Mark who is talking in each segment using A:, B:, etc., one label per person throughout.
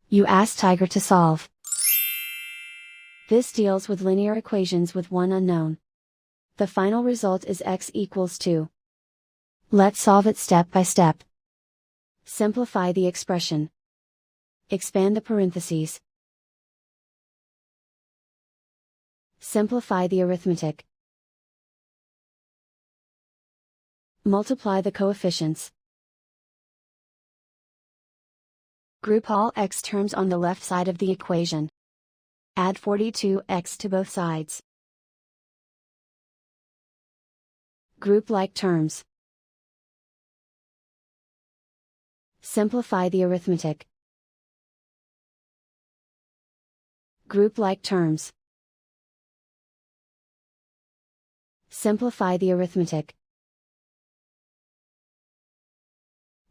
A: You ask Tiger to solve. This deals with linear equations with one unknown. The final result is x equals 2. Let's solve it step by step. Simplify the expression. Expand the parentheses. Simplify the arithmetic. Multiply the coefficients. Group all x terms on the left side of the equation. Add 42x to both sides. Group like terms. Simplify the arithmetic. Group like terms. Simplify the arithmetic.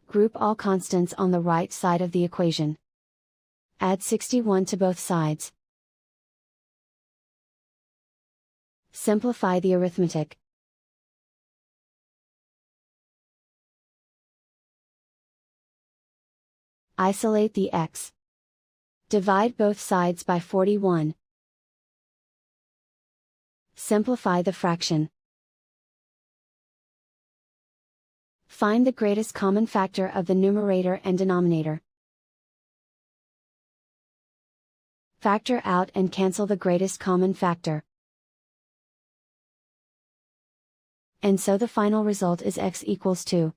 A: Group all constants on the right side of the equation. Add 61 to both sides. Simplify the arithmetic. Isolate the x. Divide both sides by 41. Simplify the fraction. Find the greatest common factor of the numerator and denominator. Factor out and cancel the greatest common factor. And so the final result is x equals 2.